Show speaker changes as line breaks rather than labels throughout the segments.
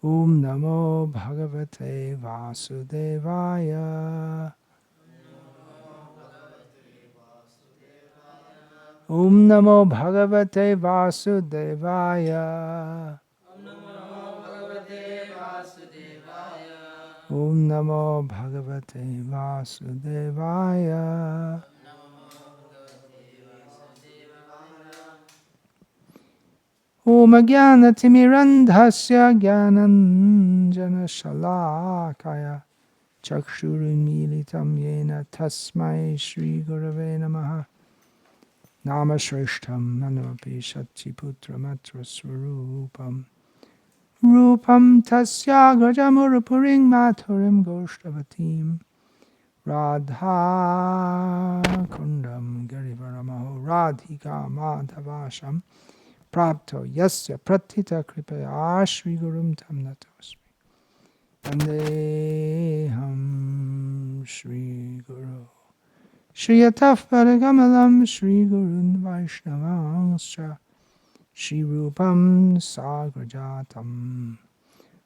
Om Namo Bhagavate Vasudevaya. Om Namo Bhagavate Vasudevaya. Om Namo Bhagavate Vasudevaya. Om Jnanaatimirandhasya Jnananjana Shalakaya Chakshurunmilitam Yena Tasmai Shri Gurave Namaha. Nama Shrishtam Manopi Shatiputramatra Swarupam Rupam Tasya Gajamurupuring Maturim Goshtavatim Radha Kundam Garivaramaho Radhika Madhavasham Prapto Yasya Pratita Kripaya Shri Gurum Tam Natosmi Vandeham Shri Guru Shri Yataf Paragamalam Shri Gurun Vaishnavanscha Shri Rupam Sagrajatam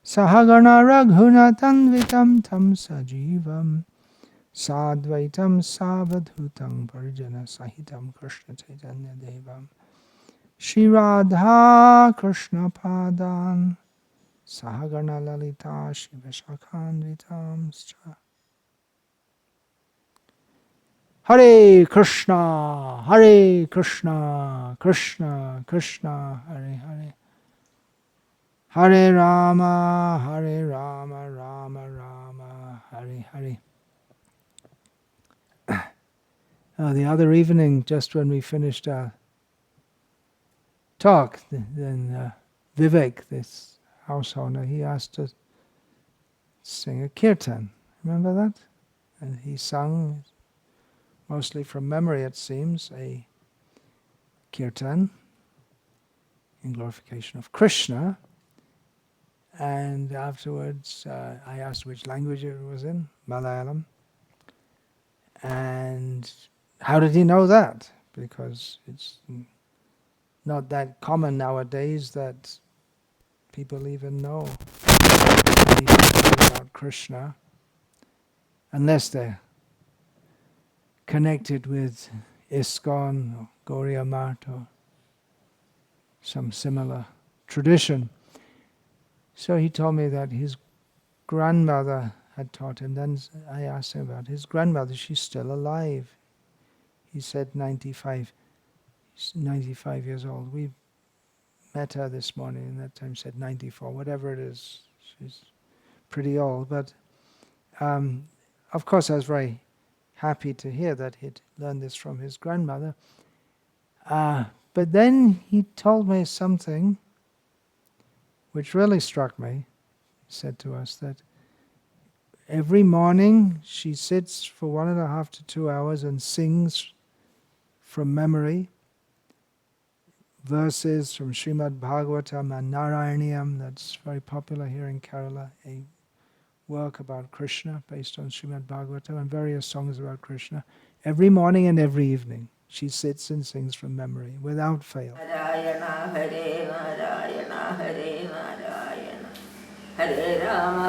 Sahagana Raghunatanvitam Tam Sajivam Sadvaitam Savadhutam Parjana Sahitam Krishna Chaitanya Devam Shri Radha Krishna Padan Sahagana Lalita Shri Vishakhanvitam Scha Hare Krishna, Krishna Krishna, Hare Hare, Hare Rama, Rama Rama, Hare Hare. The other evening, just when we finished our talk, then Vivek, this house owner, he asked to sing a kirtan. Remember that? And he sung, mostly from memory it seems, a kirtan in glorification of Krishna. And afterwards I asked which language it was in, Malayalam. And how did he know that? Because it's not that common nowadays that people even know anything about Krishna, unless they're connected with ISKCON or Gauriya Math or some similar tradition. So he told me that his grandmother had taught him. Then I asked him about his grandmother. She's still alive. He said 95. She's 95 years old. We met her this morning, and that time said 94. Whatever it is, she's pretty old. But of course I was very happy to hear that he'd learned this from his grandmother. But then he told me something which really struck me. He said to us that every morning she sits for 1.5 to 2 hours and sings from memory verses from Srimad Bhagavatam and Narayaniyam, that's very popular here in Kerala, a work about Krishna based on Srimad Bhagavatam, and various songs about Krishna. Every morning and every evening she sits and sings from memory without fail.
Narayana, Hare Narayana, Hare Narayana, Hare Rama,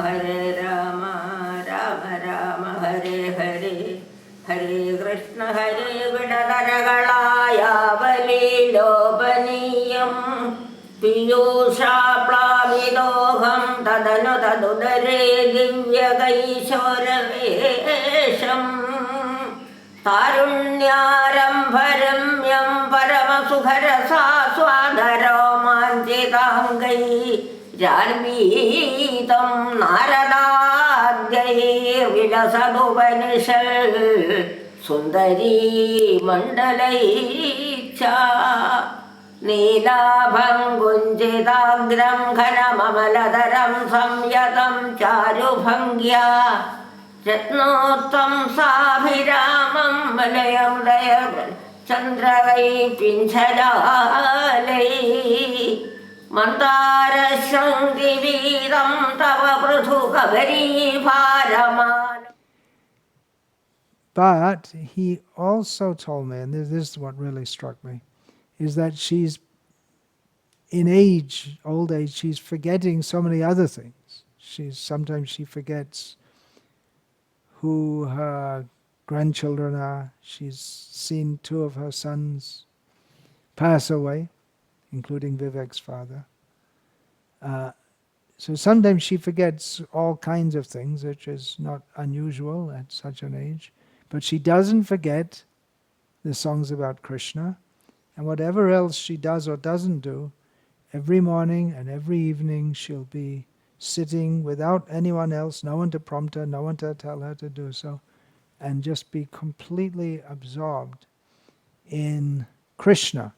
Rama Rama, Hare Hare, Hare Krishna, Hare Vidadaragalaya, Valilopaniyam, Piyusha Plamidoham, Tadanu Tadudare, Divyagaishwaravesham, Tarunyarambaramyam Paramasukharasa Swadharomanchitangai Jarmitam Naradadgai Vilasadupanishal Sundari Mandalaicha Neelabhangunchitagram Khanamamaladharam Samyatam Charubhangya Ratnottam Sabhiramam Malayam Dayagan Chandravai Pinchadalai Mantara Shandividam Tava Pruthu Kagari Paraman.
But he also told me, and this is what really struck me, is that she's in age, old age, she's forgetting so many other things. Sometimes she forgets who her grandchildren are. She's seen 2 of her sons pass away, including Vivek's father. So sometimes she forgets all kinds of things, which is not unusual at such an age. But she doesn't forget the songs about Krishna. And whatever else she does or doesn't do, every morning and every evening she'll be sitting without anyone else, no one to prompt her, no one to tell her to do so, and just be completely absorbed in Krishna.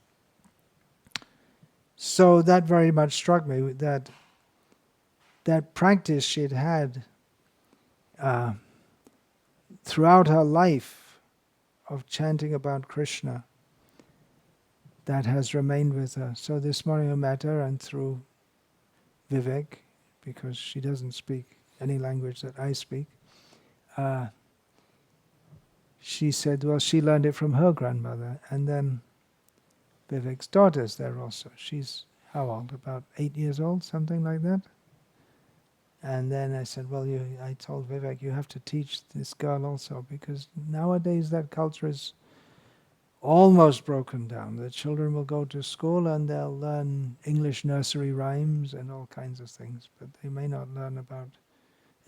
So that very much struck me, that practice she'd had throughout her life of chanting about Krishna, that has remained with her. So this morning I met her, and through Vivek, because she doesn't speak any language that I speak, she said, well, she learned it from her grandmother. And then Vivek's daughter's there also. She's how old? About 8 years old, something like that. And then I said, well, I told Vivek, you have to teach this girl also, because nowadays that culture is almost broken down. The children will go to school and they'll learn English nursery rhymes and all kinds of things, but they may not learn about...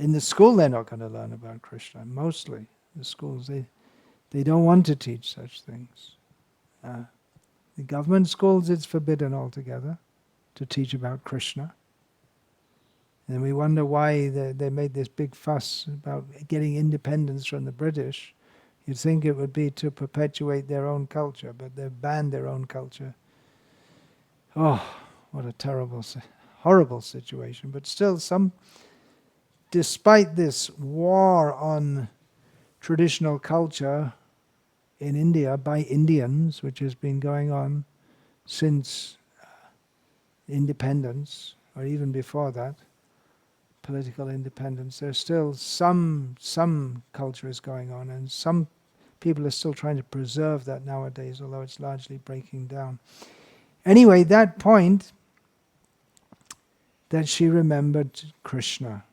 In the school they're not going to learn about Krishna, mostly. The schools, they don't want to teach such things. The government schools, it's forbidden altogether to teach about Krishna. And we wonder why they made this big fuss about getting independence from the British. You'd think it would be to perpetuate their own culture, but they've banned their own culture. Oh, what a terrible, horrible situation. But still, despite this war on traditional culture in India by Indians, which has been going on since independence, or even before that, political independence, there's still some culture is going on, and some people are still trying to preserve that nowadays, although it's largely breaking down. Anyway, that point that she remembered Krishna.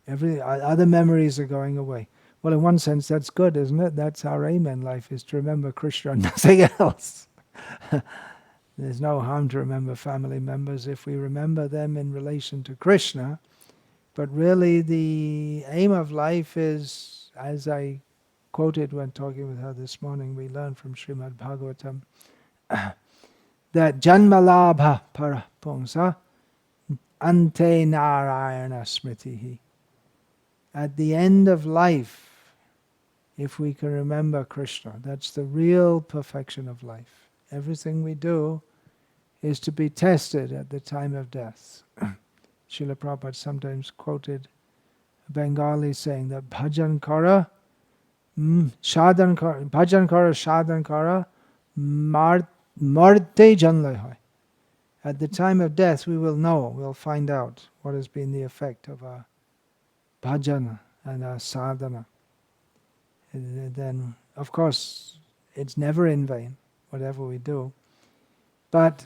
Every other memories are going away. Well, in one sense, that's good, isn't it? That's our aim in life, is to remember Krishna and nothing else. There's no harm to remember family members if we remember them in relation to Krishna. But really the aim of life is, as I quoted when talking with her this morning, we learned from Srimad Bhagavatam, that janmalabha parapungsa ante narayana smritihi. At the end of life, if we can remember Krishna, that's the real perfection of life. Everything we do is to be tested at the time of death. Srila Prabhupada sometimes quoted a Bengali saying that bhajan kara, sadhan kara, marte janle hoy. At the time of death we will know, we'll find out what has been the effect of our bhajana and our sadhana. And then, of course, it's never in vain, whatever we do. But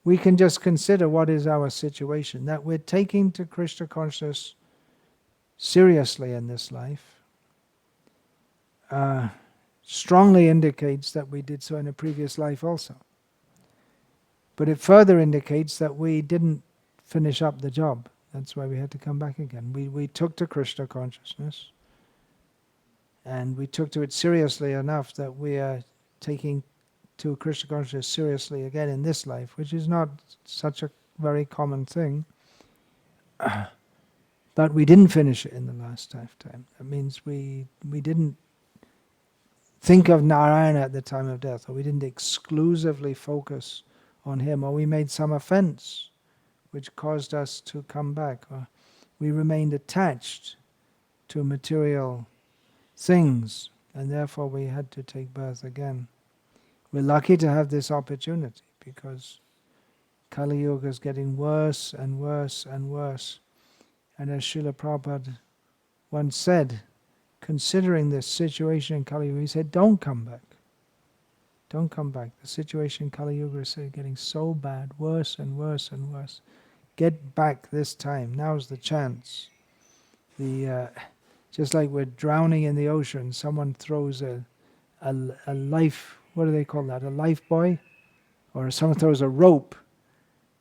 we can just consider what is our situation, that we're taking to Krishna consciousness seriously in this life. Strongly indicates that we did so in a previous life also. But it further indicates that we didn't finish up the job. That's why we had to come back again. We took to Krishna consciousness, and we took to it seriously enough that we are taking to Krishna consciousness seriously again in this life, which is not such a very common thing. But we didn't finish it in the last lifetime. That means we didn't think of Narayana at the time of death, or we didn't exclusively focus on him, or we made some offense which caused us to come back, or we remained attached to material things, and therefore we had to take birth again. We're lucky to have this opportunity, because Kali Yuga is getting worse and worse and worse. And as Srila Prabhupada once said, considering this situation in Kali Yuga, he said, don't come back. Don't come back. The situation in Kali Yuga is getting so bad, worse and worse and worse. Get back this time. Now's the chance. Just like we're drowning in the ocean, someone throws a life, what do they call that? A life buoy? Or someone throws a rope.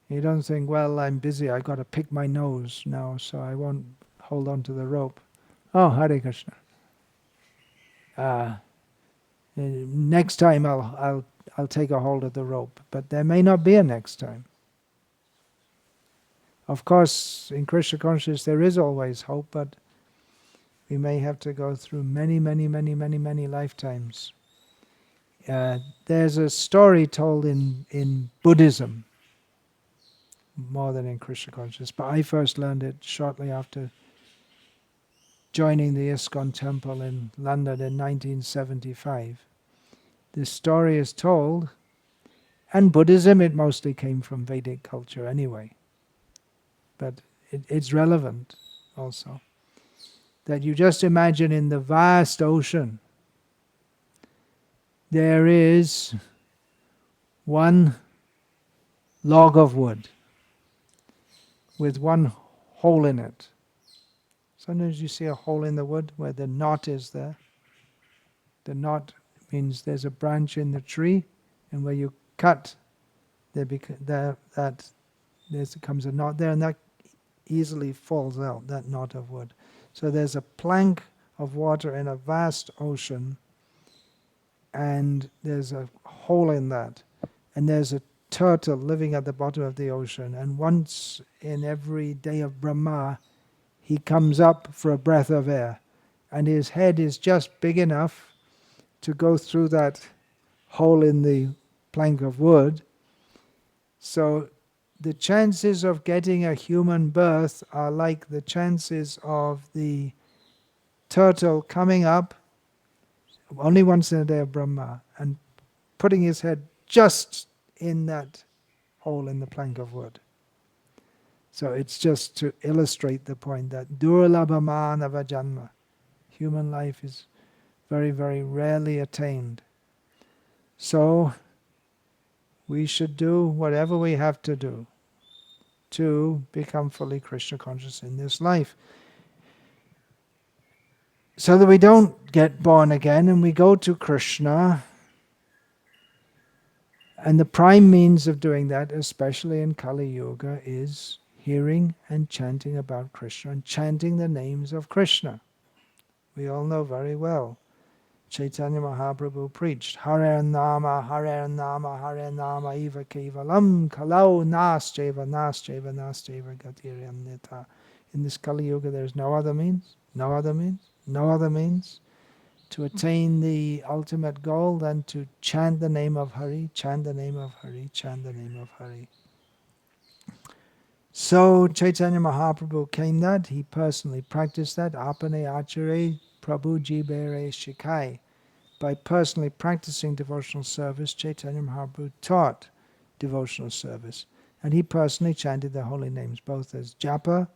You don't think, well, I'm busy, I've got to pick my nose now, so I won't hold on to the rope. Oh, Hare Krishna. Next time I'll take a hold of the rope, but there may not be a next time. Of course, in Krishna consciousness there is always hope, but we may have to go through many, many, many, many, many lifetimes. There's a story told in Buddhism, more than in Krishna consciousness, but I first learned it shortly after joining the ISKCON temple in London in 1975. This story is told, and Buddhism, it mostly came from Vedic culture anyway, but it's relevant also, that you just imagine in the vast ocean there is one log of wood with one hole in it. Sometimes you see a hole in the wood where the knot is there. The knot means there's a branch in the tree, and where you cut, there comes a knot there, and that easily falls out, that knot of wood. So there's a plank of water in a vast ocean, and there's a hole in that, and there's a turtle living at the bottom of the ocean, and once in every day of Brahma, he comes up for a breath of air, and his head is just big enough to go through that hole in the plank of wood. So the chances of getting a human birth are like the chances of the turtle coming up only once in a day of Brahma and putting his head just in that hole in the plank of wood. So it's just to illustrate the point that durlabha manava janma, human life is very, very rarely attained. So we should do whatever we have to do to become fully Krishna conscious in this life, so that we don't get born again and we go to Krishna. And the prime means of doing that, especially in Kali Yuga, is hearing and chanting about Krishna and chanting the names of Krishna. We all know very well. Chaitanya Mahaprabhu preached, Hare Nama, Hare Nama, Hare Nama, Eva Kevalam, Kalau Nascheva, Nascheva, Nascheva, Gatiryam Nita. In this Kali Yuga there's no other means, no other means, no other means to attain the ultimate goal than to chant the name of Hari, chant the name of Hari, chant the name of Hari. So Chaitanya Mahaprabhu came that, he personally practiced that, apane achere prabhu jibere shikai. By personally practicing devotional service, Chaitanya Mahaprabhu taught devotional service. And he personally chanted the holy names, both as japa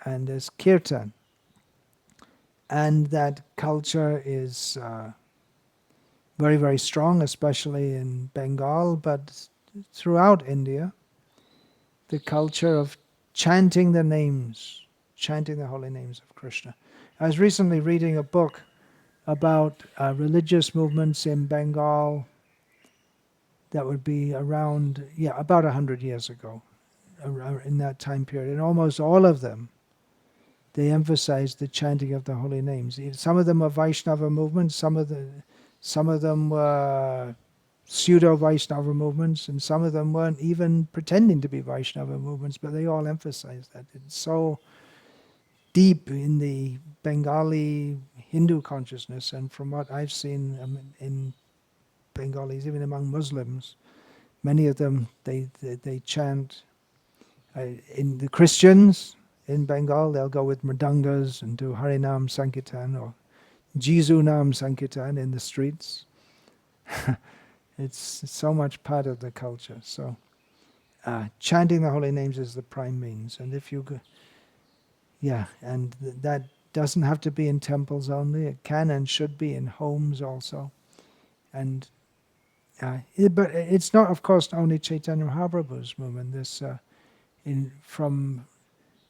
and as kirtan. And that culture is very, very strong, especially in Bengal, but throughout India. The culture of chanting the names, chanting the holy names of Krishna. I was recently reading a book about religious movements in Bengal that would be around, about 100 years ago, in that time period. And almost all of them, they emphasized the chanting of the holy names. Some of them were Vaishnava movements, some of them were pseudo-Vaishnava movements, and some of them weren't even pretending to be Vaishnava movements, but they all emphasized that. It's so deep in the Bengali Hindu consciousness, and from what I've seen in Bengalis, even among Muslims, many of them, they chant. In the Christians in Bengal, they'll go with mridangas and do Harinam Sankirtan or Jisu Nam Sankirtan in the streets. It's so much part of the culture. So chanting the holy names is the prime means. And if you go, that doesn't have to be in temples only. It can and should be in homes also. And but it's not, of course, only Chaitanya Mahaprabhu's movement. This from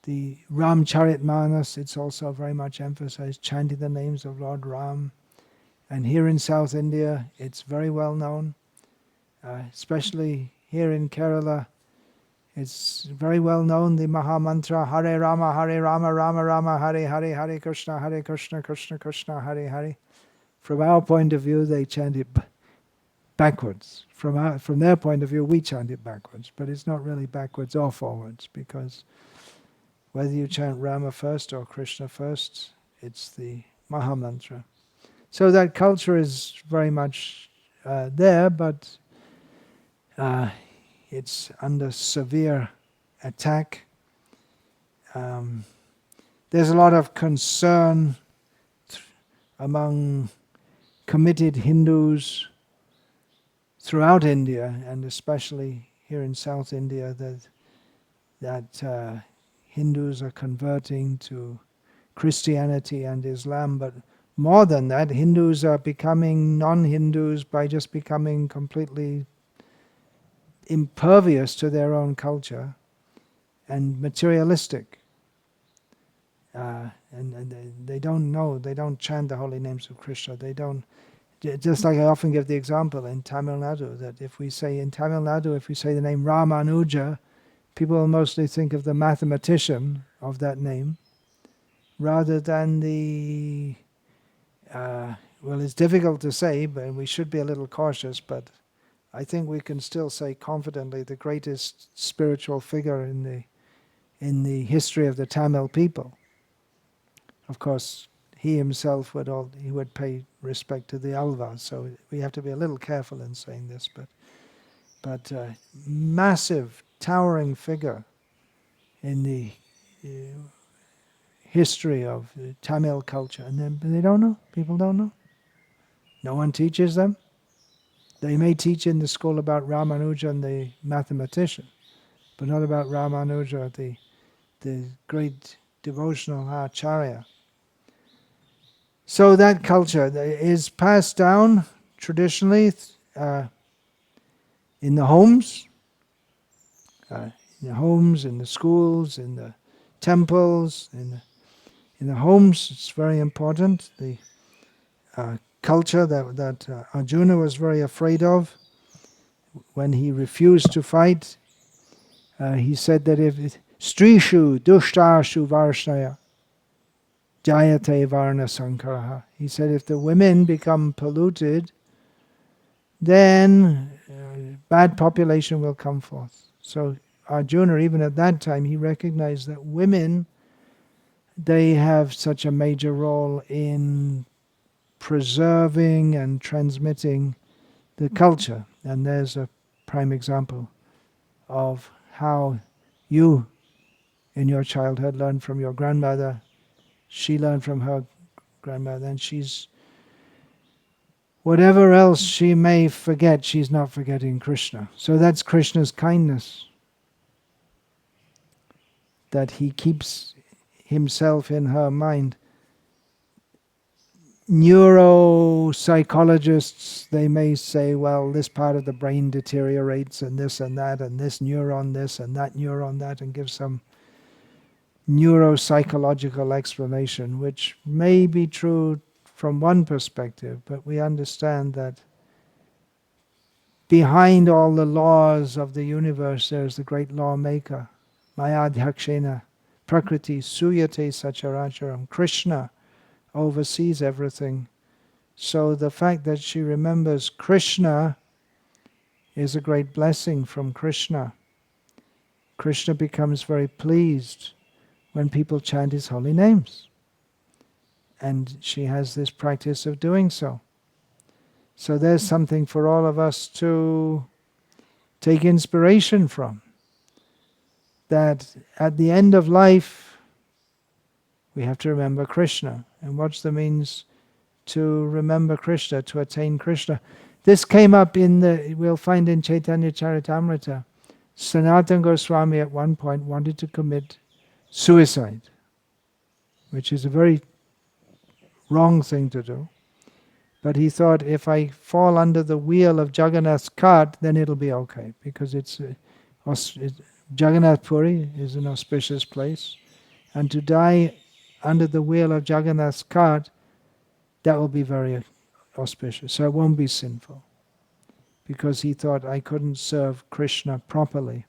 the Ramcharitmanas, it's also very much emphasized, chanting the names of Lord Ram. And here in South India, it's very well known, especially here in Kerala. It's very well known, the Maha Mantra, Hare Rama, Rama Rama, Hare Hare, Hare Krishna, Krishna Krishna, Hare Hare. From our point of view, they chant it backwards. From their point of view, we chant it backwards. But it's not really backwards or forwards, because whether you chant Rama first or Krishna first, it's the Maha Mantra. So that culture is very much there, but it's under severe attack. There's a lot of concern among committed Hindus throughout India, and especially here in South India, that Hindus are converting to Christianity and Islam, but more than that, Hindus are becoming non-Hindus by just becoming completely impervious to their own culture and materialistic. And they don't know, they don't chant the holy names of Krishna. They don't, just like I often give the example in Tamil Nadu, that if we say the name Ramanuja, people will mostly think of the mathematician of that name, rather than the well, it's difficult to say, but we should be a little cautious, but I think we can still say confidently the greatest spiritual figure in the history of the Tamil people. Of course, he himself would pay respect to the Alvas, so we have to be a little careful in saying this, but massive, towering figure in the history of Tamil culture, and then they don't know. People don't know. No one teaches them. They may teach in the school about Ramanujan, the mathematician, but not about Ramanuja, the great devotional Acharya. So that culture is passed down traditionally in the homes, in the schools, in the temples, in the homes. It's very important. The culture that Arjuna was very afraid of when he refused to fight. He said that if Strishu Dushtashu Varshnaya Jayate Varna Sankaraha. He said if the women become polluted, then bad population will come forth. So Arjuna, even at that time, he recognized that women, they have such a major role in preserving and transmitting the culture. And there's a prime example of how you, in your childhood, learned from your grandmother. She learned from her grandmother, and she's, whatever else she may forget, she's not forgetting Krishna. So that's Krishna's kindness, that he keeps himself in her mind. Neuropsychologists, they may say, well, this part of the brain deteriorates, and this neuron this, and that neuron that, and give some neuropsychological explanation, which may be true from one perspective, but we understand that behind all the laws of the universe there's the great lawmaker, Mayadhyakshena, Prakriti, Suyate Sacharacharam. Krishna oversees everything. So the fact that she remembers Krishna is a great blessing from Krishna. Krishna becomes very pleased when people chant his holy names. And she has this practice of doing so. So there's something for all of us to take inspiration from. That at the end of life, we have to remember Krishna. And what's the means to remember Krishna, to attain Krishna? This came up we'll find in Chaitanya Charitamrita. Sanatana Goswami at one point wanted to commit suicide, which is a very wrong thing to do. But he thought, if I fall under the wheel of Jagannath's cart, then it'll be okay, because it's Jagannath Puri is an auspicious place, and to die under the wheel of Jagannath's cart, that will be very auspicious. So it won't be sinful, because he thought, I couldn't serve Krishna properly.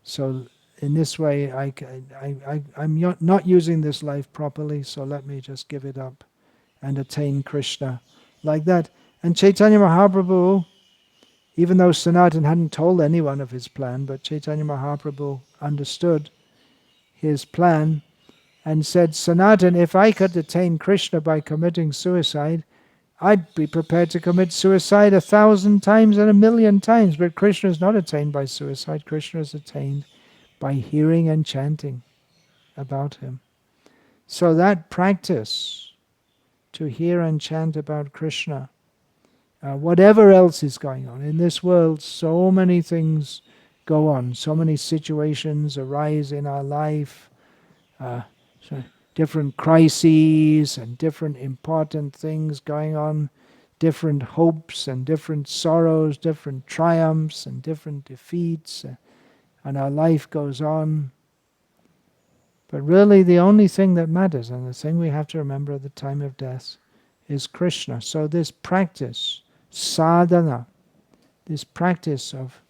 So in this way, I'm not using this life properly, so let me just give it up and attain Krishna like that. And Chaitanya Mahaprabhu, even though Sanatan hadn't told anyone of his plan, but Chaitanya Mahaprabhu understood his plan and said, Sanatan, if I could attain Krishna by committing suicide, I'd be prepared to commit suicide 1,000 times and 1,000,000 times. But Krishna is not attained by suicide. Krishna is attained by hearing and chanting about him. So that practice to hear and chant about Krishna, whatever else is going on in this world, so many things go on, so many situations arise in our life, so different crises and different important things going on, different hopes and different sorrows, different triumphs and different defeats, and our life goes on. But really the only thing that matters, and the thing we have to remember at the time of death, is Krishna. So this practice, sadhana, this practice of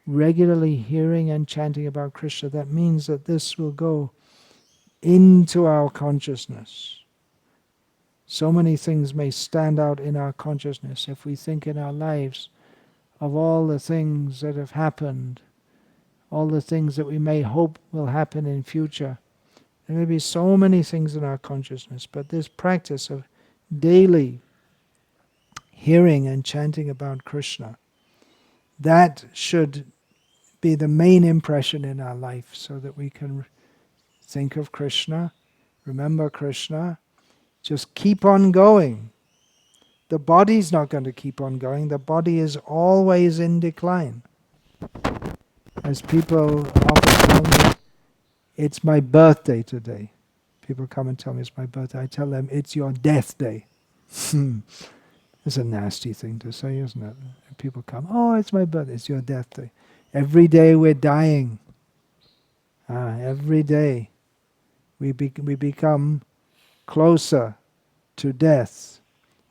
regularly hearing and chanting about Krishna, that means that this will go into our consciousness. So many things may stand out in our consciousness if we think in our lives of all the things that have happened, all the things that we may hope will happen in future. There may be so many things in our consciousness, but this practice of daily hearing and chanting about Krishna, that should be the main impression in our life, so that we can think of Krishna, remember Krishna, just keep on going. The body's not going to keep on going. The body is always in decline. As people often tell me, it's my birthday today. People come and tell me it's my birthday. I tell them it's your death day. It's a nasty thing to say, isn't it? People come, oh, it's my birthday, it's your death day. Every day we're dying. Every day we become closer to death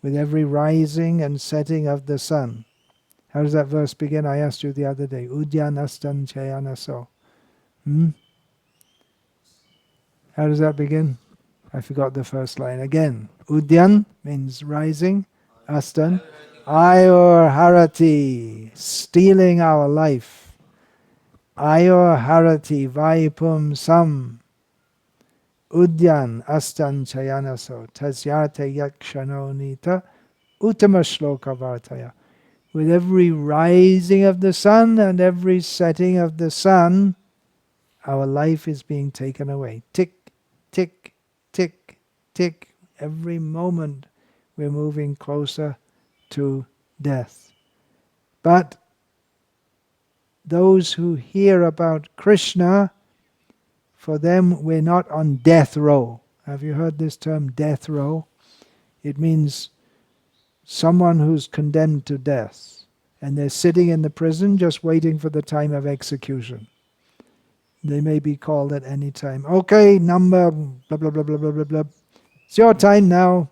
with every rising and setting of the sun. How does that verse begin? I asked you the other day. Udyanastan chayanaso. How does that begin? I forgot the first line. Again, Udyan means rising, Astan, Ayur Harati, stealing our life. Ayur Harati Vaipum Sam, Udyan Astan Chayanaso, Tasyate Yakshano Nita, Uttama Shloka Vartaya. With every rising of the sun and every setting of the sun, our life is being taken away. Tick, tick, tick, tick. Every moment we're moving closer to death. But those who hear about Krishna, for them we're not on death row. Have you heard this term, death row? It means someone who's condemned to death, and they're sitting in the prison just waiting for the time of execution. They may be called at any time. Okay, number blah blah blah blah blah blah blah. It's your time now.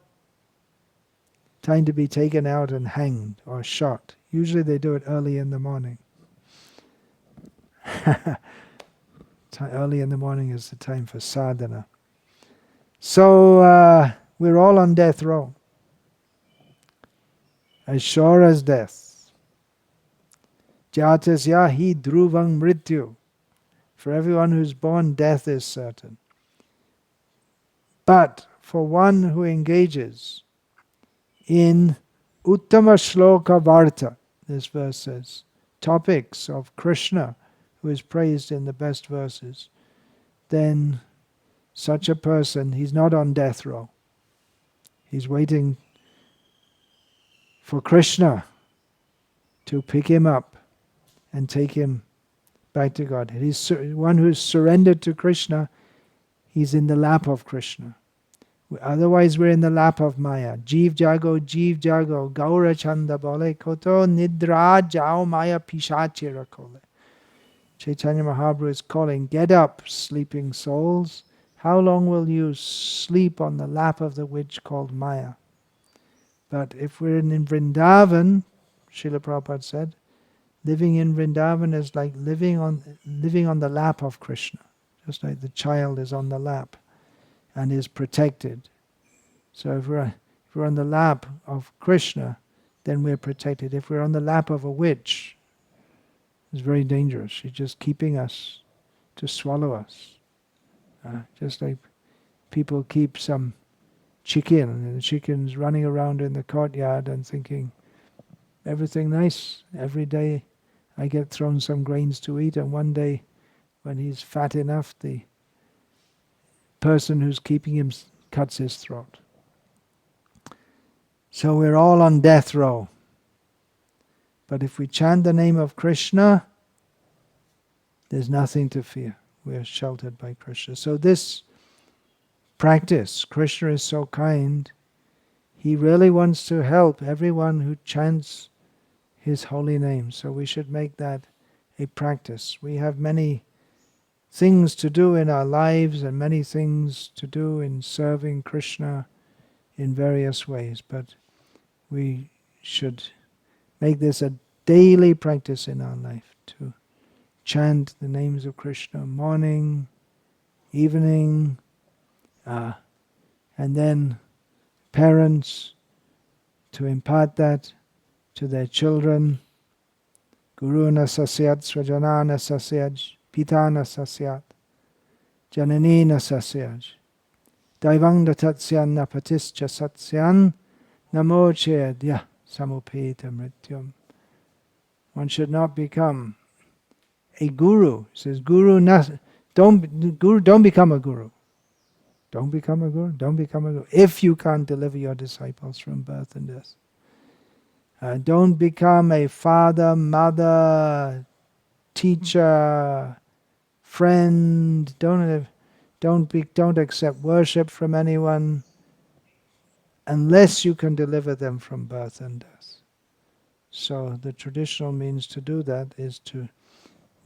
Time to be taken out and hanged or shot. Usually they do it early in the morning. Early in the morning is the time for sadhana. So we're all on death row. As sure as death. Jatasya hi dhruvang mrityu. For everyone who's born, death is certain. But for one who engages in Uttama Shloka Varta, this verse says, topics of Krishna, who is praised in the best verses, then such a person, he's not on death row. He's waiting for Krishna to pick him up and take him back to God. He's one who's surrendered to Krishna, he's in the lap of Krishna. Otherwise we're in the lap of Maya. Jeev jago, gaura chanda bole, koto nidra jao maya pishachira kole. Chaitanya Mahaprabhu is calling, get up, sleeping souls. How long will you sleep on the lap of the witch called Maya? But if we're in Vrindavan, Srila Prabhupada said, living in Vrindavan is like living on the lap of Krishna. Just like the child is on the lap and is protected. So if we're on the lap of Krishna, then we're protected. If we're on the lap of a witch, it's very dangerous. She's just keeping us to swallow us. Just like people keep some chicken, and the chicken's running around in the courtyard and thinking, everything nice, every day I get thrown some grains to eat, and one day when he's fat enough, the person who's keeping him cuts his throat. So we're all on death row. But if we chant the name of Krishna, there's nothing to fear. We're sheltered by Krishna. So this practice, Krishna is so kind, he really wants to help everyone who chants his holy name. So we should make that a practice. We have many things to do in our lives and many things to do in serving Krishna in various ways, but we should make this a daily practice in our life to chant the names of Krishna morning, evening, and then parents to impart that to their children. Guruna sasyat swajanana sasyaj pitana sasyat jananina sasyaj daivang datasyan napatischa satsyan namo chedya samupeta mrityum. One should not become a guru. It says don't become a guru. Don't become a guru. Don't become a guru. If you can't deliver your disciples from birth and death. Don't become a father, mother, teacher, friend. Don't accept worship from anyone unless you can deliver them from birth and death. So the traditional means to do that is to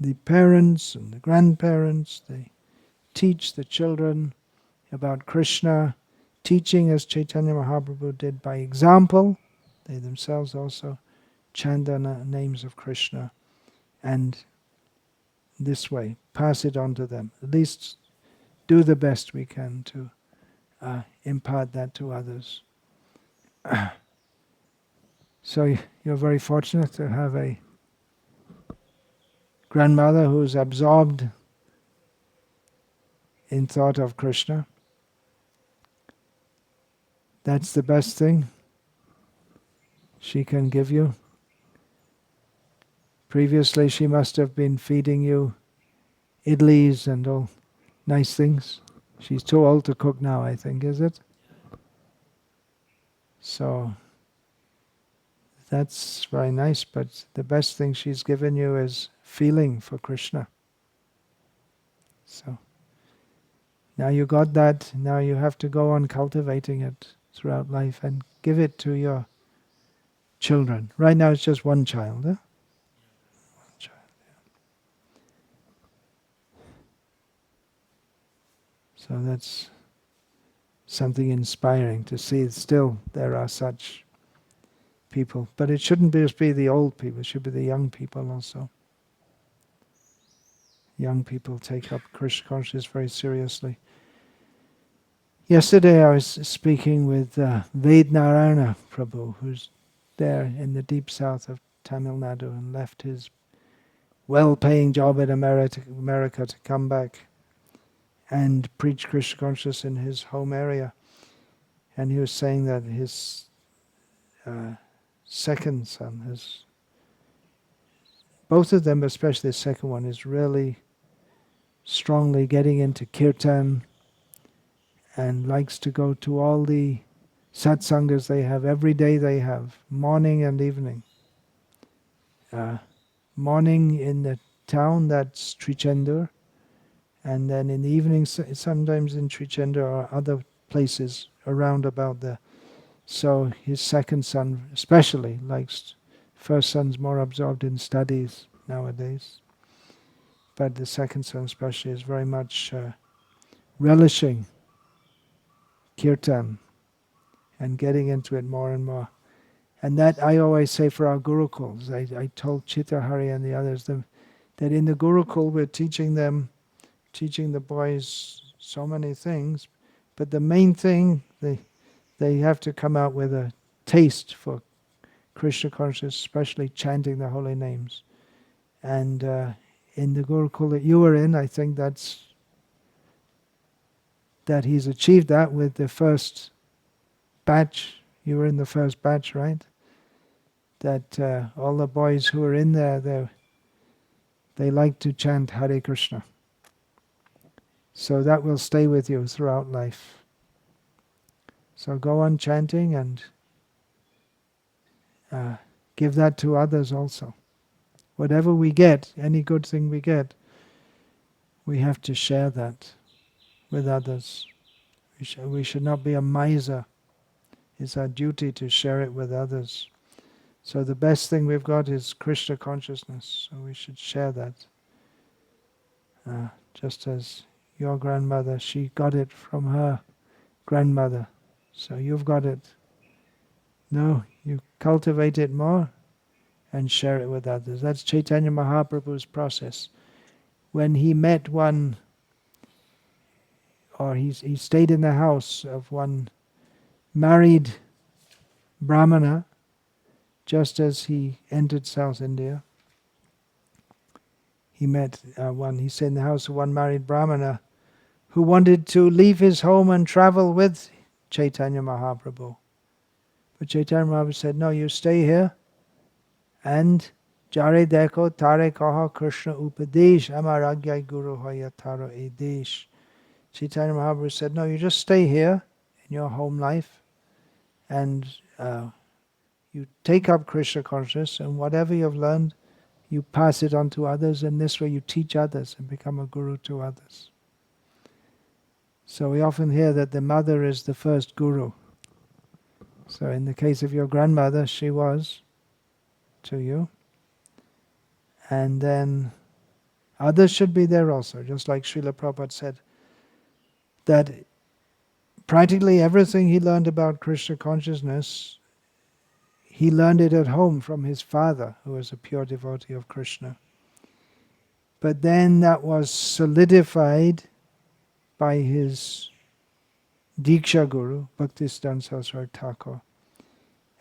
the parents and the grandparents, they teach the children about Krishna, teaching as Chaitanya Mahaprabhu did by example. They themselves also chant the names of Krishna, and this way pass it on to them. At least do the best we can to impart that to others. So you're very fortunate to have a grandmother who's absorbed in thought of Krishna. That's the best thing she can give you. Previously she must have been feeding you idlis and all nice things. She's too old to cook now, I think, is it? So that's very nice, but the best thing she's given you is feeling for Krishna. So now you got that, now you have to go on cultivating it throughout life and give it to your children. Right now it's just one child. One child, yeah. So that's something inspiring to see. Still there are such people. But it shouldn't just be the old people, it should be the young people also. Young people take up Krishna consciousness very seriously. Yesterday I was speaking with Vednarayana Prabhu, who's there in the deep south of Tamil Nadu and left his well-paying job in America to come back and preach Krishna consciousness in his home area. And he was saying that his second son both of them, especially the second one, is really strongly getting into kirtan and likes to go to all the satsangas they have. Every day they have, morning and evening. Morning in the town, that's Trichendur, and then in the evening sometimes in Trichendur or other places around about there. So his second son especially likes, first son's more absorbed in studies nowadays. but the second son especially is very much relishing kirtan and getting into it more and more. And that I always say for our Gurukuls. I told Chitahari and the others that in the Gurukul we're teaching the boys so many things, but the main thing, they have to come out with a taste for Krishna conscious, especially chanting the holy names. And in the Gurukul that you were in, I think that he's achieved that with the first batch. You were in the first batch, right? That all the boys who are in there, they like to chant Hare Krishna. So that will stay with you throughout life. So go on chanting and give that to others also. Whatever we get, any good thing we get, we have to share that with others. We should not be a miser. It's our duty to share it with others. So the best thing we've got is Krishna consciousness. So we should share that. Just as your grandmother, she got it from her grandmother. So you've got it. No, you cultivate it more and share it with others. That's Chaitanya Mahaprabhu's process. When he met one, or he stayed in the house of one married Brahmana, just as he entered South India, he met he stayed in the house of one married Brahmana who wanted to leave his home and travel with Chaitanya Mahaprabhu. But Chaitanya Mahaprabhu said, no, you stay here, and Jare Deko Tare Kaha Krishna Upadesh Amaragya Guru Hoya Taro Edesh. Chaitanya Mahaprabhu said, no, you just stay here in your home life, and you take up Krishna consciousness, and whatever you've learned, you pass it on to others, and this way you teach others and become a guru to others. So we often hear that the mother is the first guru. So in the case of your grandmother, she was to you. And then others should be there also, just like Srila Prabhupada said, that practically everything he learned about Krishna consciousness, he learned it at home from his father, who was a pure devotee of Krishna. But then that was solidified by his Diksha Guru, Bhaktisiddhanta Saraswati Thakur.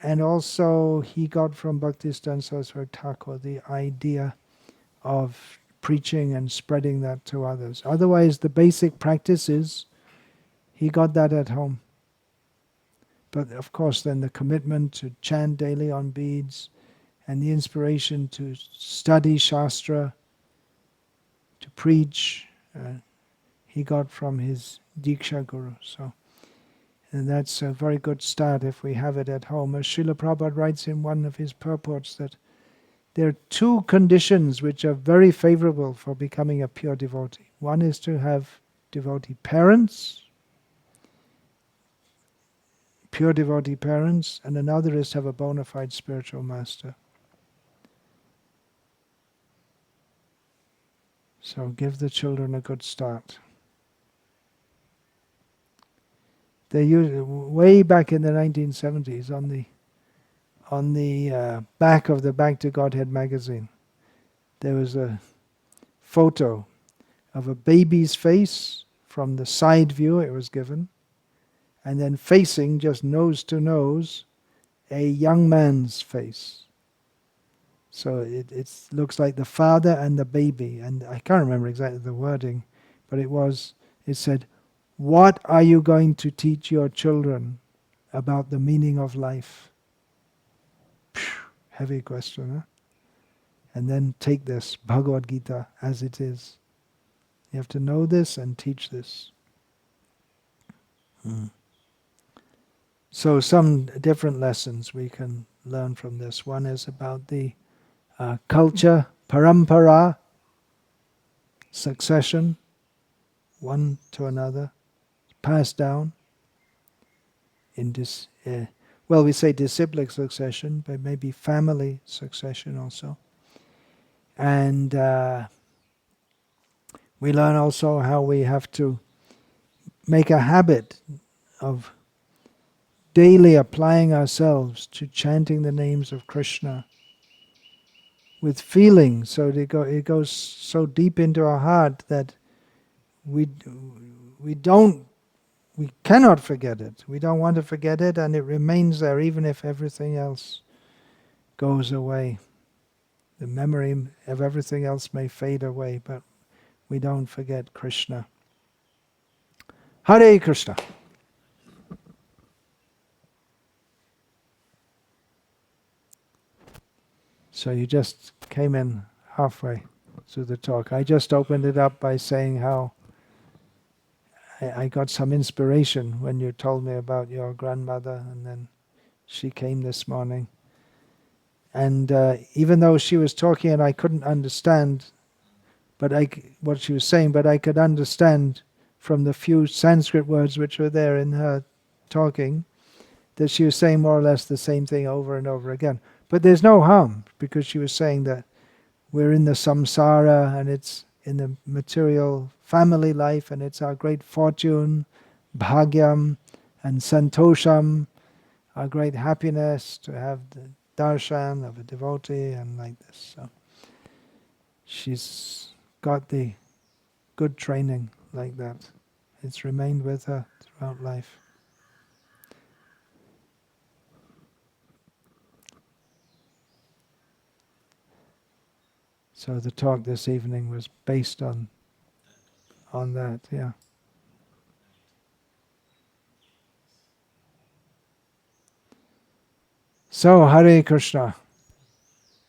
And also he got from Bhaktisiddhanta Saraswati Thakur the idea of preaching and spreading that to others. Otherwise, the basic practices, he got that at home. But of course then the commitment to chant daily on beads and the inspiration to study Shastra, to preach, he got from his Diksha Guru. And that's a very good start if we have it at home. As Srila Prabhupada writes in one of his purports that there are two conditions which are very favorable for becoming a pure devotee. One is to have devotee parents, pure devotee parents, and another is to have a bona fide spiritual master. So give the children a good start. They used, way back in the 1970s, on the back of the Back to Godhead magazine, there was a photo of a baby's face from the side view it was given, and then facing, just nose to nose, a young man's face. So it looks like the father and the baby, and I can't remember exactly the wording, but it said, what are you going to teach your children about the meaning of life? Phew, heavy question, huh? And then take this Bhagavad Gita as it is. You have to know this and teach this. So some different lessons we can learn from this. One is about the culture, parampara, succession, one to another, passed down in this, we say disciplic succession, but maybe family succession also. And We learn also how we have to make a habit of daily applying ourselves to chanting the names of Krishna with feeling, so that it goes so deep into our heart that we cannot forget it. We don't want to forget it, and it remains there even if everything else goes away. The memory of everything else may fade away, but we don't forget Krishna. Hare Krishna. So you just came in halfway through the talk. I just opened it up by saying how I got some inspiration when you told me about your grandmother, and then she came this morning. And even though she was talking and I couldn't understand what she was saying, but I could understand from the few Sanskrit words which were there in her talking, that she was saying more or less the same thing over and over again. But there's no harm, because she was saying that we're in the samsara, and it's in the material family life, and it's our great fortune, bhagyam, and santosham, our great happiness to have the darshan of a devotee, and like this. So she's got the good training like that. It's remained with her throughout life. So the talk this evening was based on that, yeah. So, Hare Krishna.